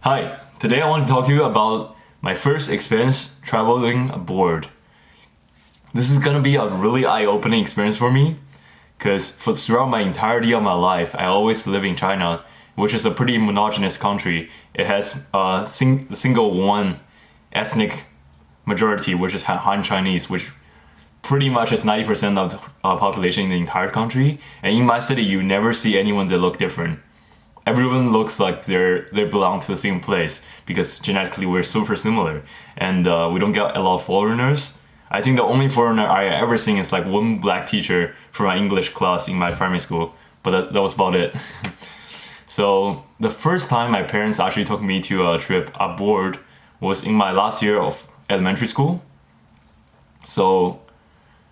Hi, today I want to talk to you about my first experience traveling abroad. This is gonna be a really eye-opening experience for me because throughout my entirety of my life, I always live in China, which is a pretty monotonous country. It has a single one ethnic majority, which is Han Chinese, which pretty much is 90% of the population in the entire country. And in my city, you never see anyone that look different. Everyone looks like they belong to the same place because genetically we're super similar, and we don't get a lot of foreigners. I think the only foreigner I ever seen is like one black teacher from my English class in my primary school, but that was about it. So the first time my parents actually took me to a trip abroad was in my last year of elementary school. So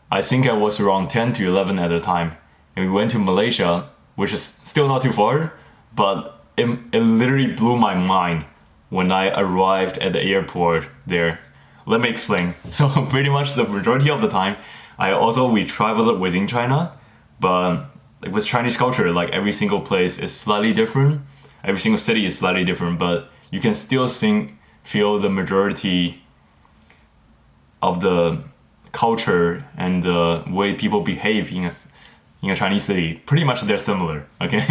I think I was around 10 to 11 at the time, and we went to Malaysia, which is still not too far, but it literally blew my mind when I arrived at the airport there. Let me explain. So pretty much the majority of the time, we traveled within China, but like with Chinese culture, like every single place is slightly different. Every single city is slightly different, but you can still feel the majority of the culture and the way people behave in a Chinese city. Pretty much they're similar, okay?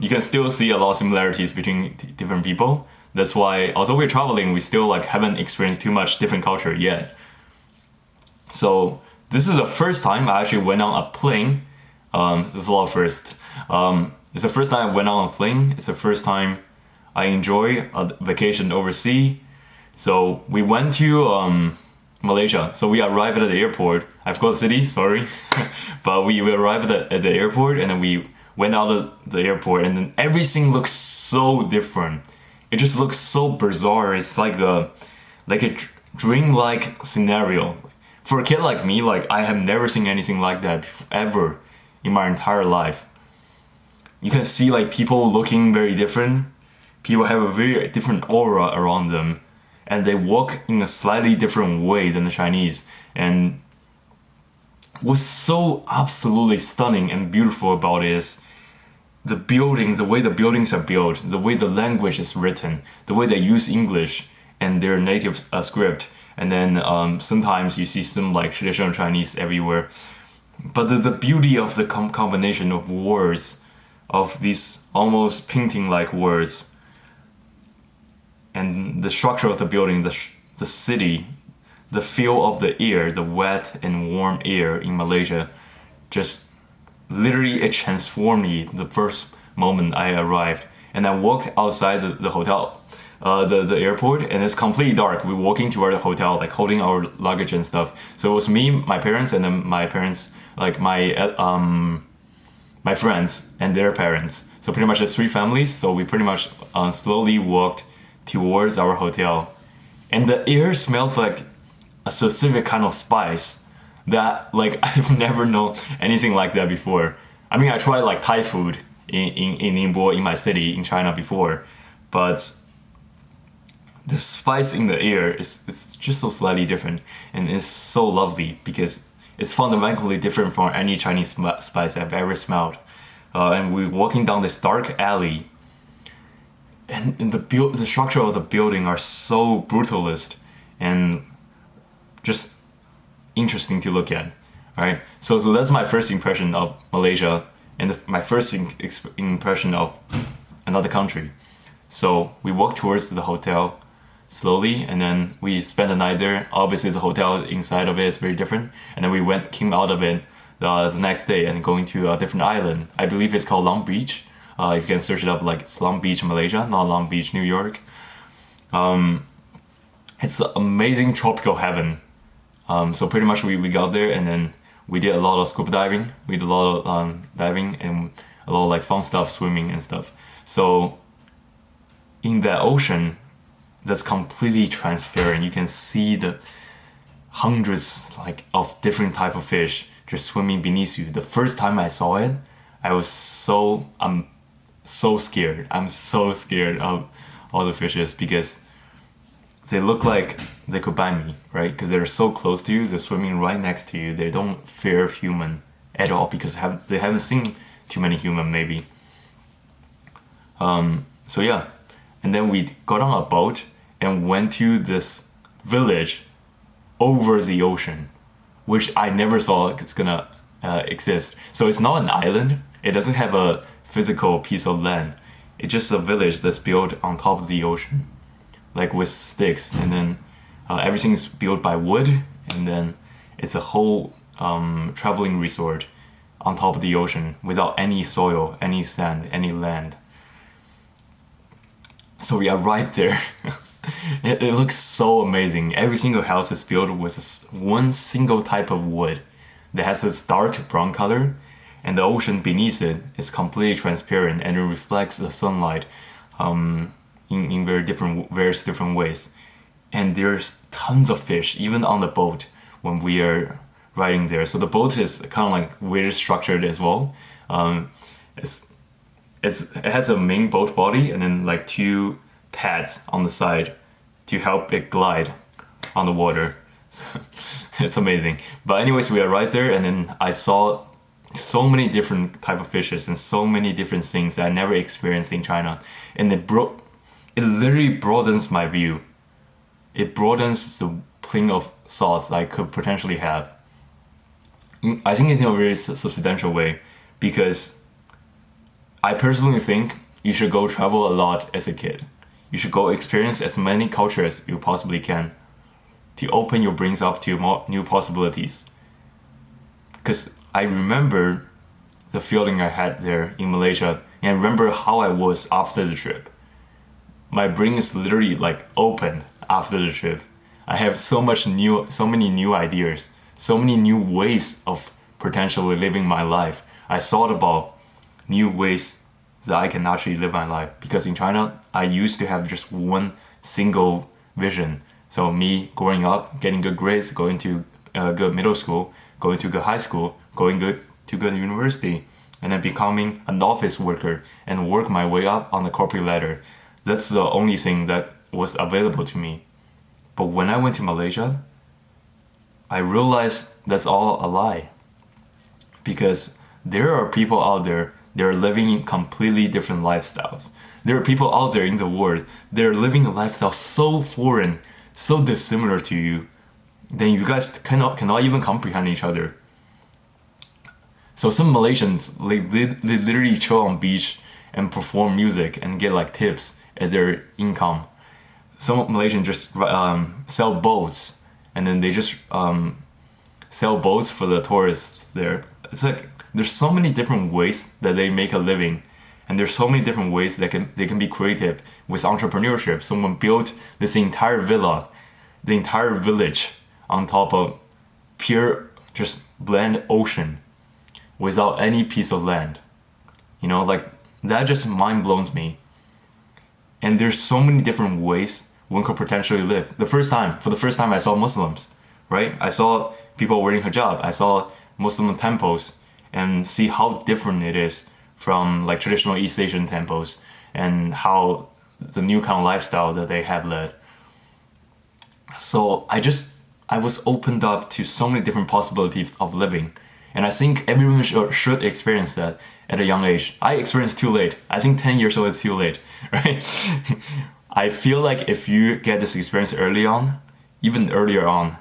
You can still see a lot of similarities between different people. That's why, although we're traveling, we still like haven't experienced too much different culture yet. So this is the first time I actually went on a plane. This is a lot of first. It's the first time I went on a plane. It's the first time I enjoy a vacation overseas. So we went to Malaysia. So we arrived at the airport. I forgot the city, sorry. But we arrived at the airport, and then we went out of the airport, and then everything looks so different. It just looks so bizarre. It's like a dream-like scenario. For a kid like me, like I have never seen anything like that ever in my entire life. You can see like people looking very different. People have a very different aura around them, and they walk in a slightly different way than the Chinese. And what's so absolutely stunning and beautiful about it is the buildings, the way the buildings are built, the way the language is written, the way they use English and their native script. And then sometimes you see some like traditional Chinese everywhere. But the beauty of the combination of words, of these almost painting-like words, and the structure of the building, the city, the feel of the air, the wet and warm air in Malaysia, just literally it transformed me the first moment I arrived. And I walked outside the hotel, the airport, and it's completely dark. We're walking toward the hotel, like holding our luggage and stuff. So it was me, my parents, and then my parents, like my friends and their parents. So pretty much there's three families. So we pretty much slowly walked towards our hotel, and the air smells like a specific kind of spice that like I've never known anything like that before. I mean, I tried like Thai food in Ningbo, in my city in China before, but the spice in the air it's just so slightly different, and it's so lovely because it's fundamentally different from any Chinese spice I've ever smelled. And we're walking down this dark alley, and the structure of the building are so brutalist and just interesting to look at. All right, so that's my first impression of Malaysia, and my first impression of another country. So we walked towards the hotel slowly, and then we spent the night there. Obviously, the hotel inside of it is very different, and then we came out of it the next day and going to a different island. I believe it's called Long Beach. You can search it up, like it's Long Beach, Malaysia, not Long Beach, New York. It's an amazing tropical heaven. So pretty much we got there, and then we did a lot of scuba diving. We did a lot of diving and a lot of like fun stuff, swimming and stuff. So in the ocean that's completely transparent, you can see the hundreds like of different type of fish just swimming beneath you. The first time I saw it, I was so scared. I'm so scared of all the fishes because they look like they could bite me, right? Because they're so close to you, they're swimming right next to you. They don't fear human at all because they haven't seen too many human maybe. So yeah, and then we got on a boat and went to this village over the ocean, which I never saw it's gonna exist. So it's not an island. It doesn't have a physical piece of land. It's just a village that's built on top of the ocean, like with sticks, and then everything is built by wood, and then it's a whole traveling resort on top of the ocean without any soil, any sand, any land. So we arrived there. It looks so amazing. Every single house is built with one single type of wood that has this dark brown color, and the ocean beneath it is completely transparent and it reflects the sunlight in various different ways. And there's tons of fish, even on the boat when we are riding there. So the boat is kind of like weird structured as well. It has a main boat body and then like two pads on the side to help it glide on the water. So, it's amazing. But anyways, we arrived there and then I saw so many different type of fishes and so many different things that I never experienced in China. And it literally broadens my view. It broadens the plane of thoughts I could potentially have. I think it's in a very substantial way, because I personally think you should go travel a lot as a kid. You should go experience as many cultures as you possibly can to open your brains up to more new possibilities. Because I remember the feeling I had there in Malaysia, and I remember how I was after the trip. My brain is literally like opened after the trip. I have so many new ideas, so many new ways of potentially living my life. I thought about new ways that I can actually live my life, because in China I used to have just one single vision. So me growing up, getting good grades, going to good middle school, going to good high school, going to good university, and then becoming an office worker and work my way up on the corporate ladder. That's the only thing that was available to me. But when I went to Malaysia, I realized that's all a lie, because there are people out there, they're living in completely different lifestyles. There are people out there in the world, they're living a lifestyle so foreign, so dissimilar to you, then you guys cannot even comprehend each other. So some Malaysians, they literally chill on beach and perform music and get like tips as their income. Some Malaysians just sell boats, and then they just sell boats for the tourists there. It's like there's so many different ways that they make a living, and there's so many different ways that they can be creative with entrepreneurship. Someone built this entire villa, the entire village on top of pure just bland ocean without any piece of land. You know, like that just mind blows me. And there's so many different ways one could potentially live. For the first time I saw Muslims, right? I saw people wearing hijab. I saw Muslim temples, and see how different it is from like traditional East Asian temples, and how the new kind of lifestyle that they had led. So I was opened up to so many different possibilities of living. And I think everyone should experience that at a young age. I experienced too late. I think 10 years old is too late, right? I feel like if you get this experience early on, even earlier on,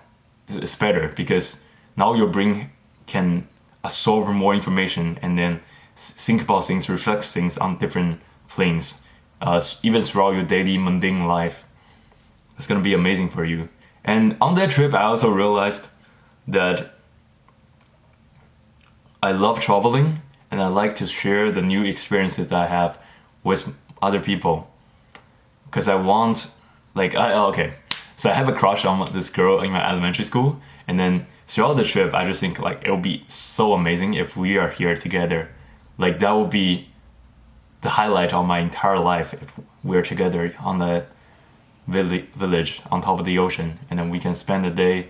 it's better, because now your brain can absorb more information and then think about things, reflect things on different planes, even throughout your daily mundane life. It's gonna be amazing for you. And on that trip, I also realized that I love traveling, and I like to share the new experiences that I have with other people. Because I want, so I have a crush on this girl in my elementary school, and then throughout the trip, I just think like it would be so amazing if we are here together. Like that would be the highlight of my entire life if we're together on the village on top of the ocean, and then we can spend the day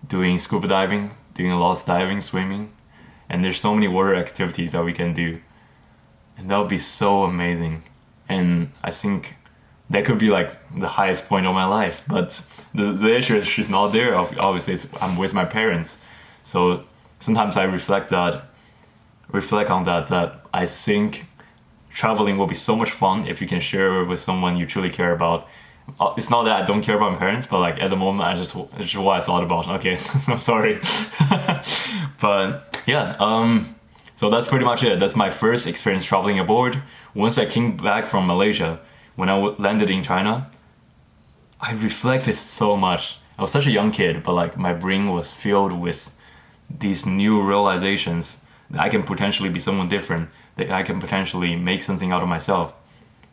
doing scuba diving, doing a lot of diving, swimming, and there's so many water activities that we can do, and that would be so amazing. And I think that could be like the highest point of my life. But the issue is she's not there. Obviously, I'm with my parents, so sometimes I reflect on that I think traveling will be so much fun if you can share it with someone you truly care about. It's not that I don't care about my parents, but like at the moment, it's just what I thought about. Okay, I'm sorry. But yeah, so that's pretty much it. That's my first experience traveling abroad. Once I came back from Malaysia, when I landed in China, I reflected so much. I was such a young kid, but like my brain was filled with these new realizations that I can potentially be someone different, that I can potentially make something out of myself.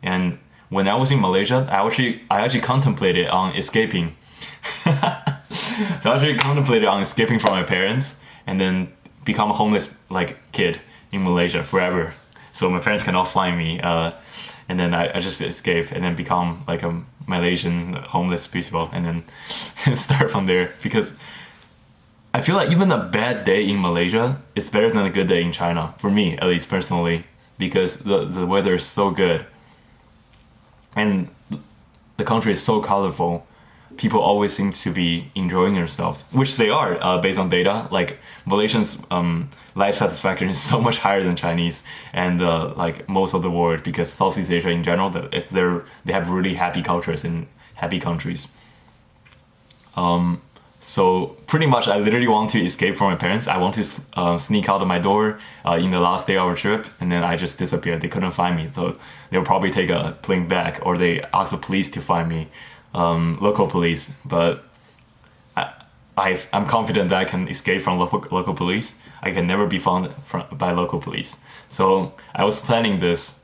And when I was in Malaysia, I actually contemplated on escaping. So I actually contemplated on escaping from my parents and then become a homeless like kid in Malaysia forever. So my parents cannot find me. And then I just escape and then become like a Malaysian homeless people and then start from there. Because I feel like even a bad day in Malaysia is better than a good day in China, for me at least personally, because the weather is so good and the country is so colorful. People always seem to be enjoying themselves, which they are based on data. Like Malaysians' life satisfaction is so much higher than Chinese and like most of the world, because Southeast Asia in general, they have really happy cultures in happy countries. So pretty much I literally want to escape from my parents. I want to sneak out of my door in the last day of our trip, and then I just disappeared. They couldn't find me, so they'll probably take a plane back, or they ask the police to find me, local police. But I'm confident that I can escape from local police. I can never be found by local police. So I was planning this,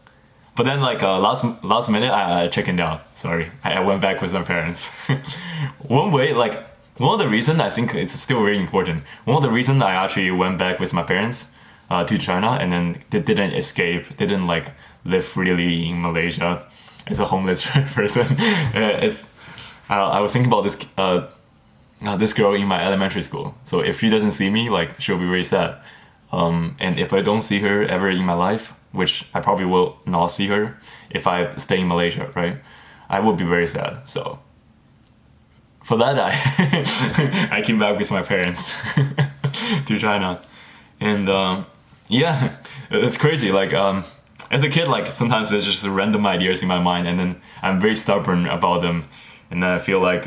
but then like last minute I chickened out. Sorry, I went back with my parents. One of the reasons I think it's still very important. One of the reasons I actually went back with my parents to China and then they didn't escape, didn't like live freely in Malaysia as a homeless person. I was thinking about this girl in my elementary school. So if she doesn't see me, like she'll be very sad. And if I don't see her ever in my life, which I probably will not see her if I stay in Malaysia, right? I would be very sad. So for that, I came back with my parents to China, and yeah, it's crazy. Like as a kid, like sometimes there's just random ideas in my mind, and then I'm very stubborn about them, and then I feel like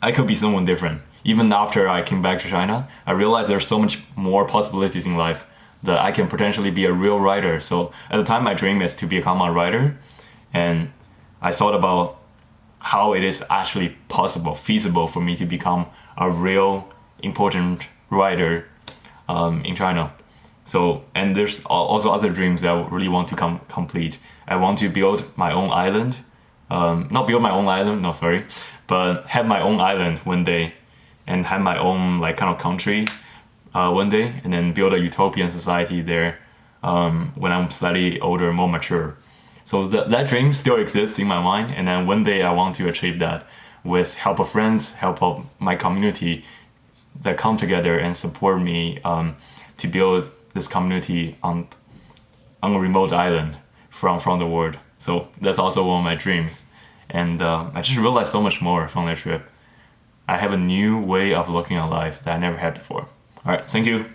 I could be someone different. Even after I came back to China, I realized there's so much more possibilities in life that I can potentially be a real writer. So at the time, my dream is to become a writer, and I thought about how it is actually possible, feasible for me to become a real important writer in China. So, and there's also other dreams that I really want to complete. I want to build my own island. Not build my own island, no, sorry. But have my own island one day and have my own like kind of country one day, and then build a utopian society there when I'm slightly older, more mature. So that dream still exists in my mind, and then one day I want to achieve that with help of friends, help of my community that come together and support me to build this community on a remote island from the world. So that's also one of my dreams, and I just realized so much more from that trip. I have a new way of looking at life that I never had before. All right, thank you.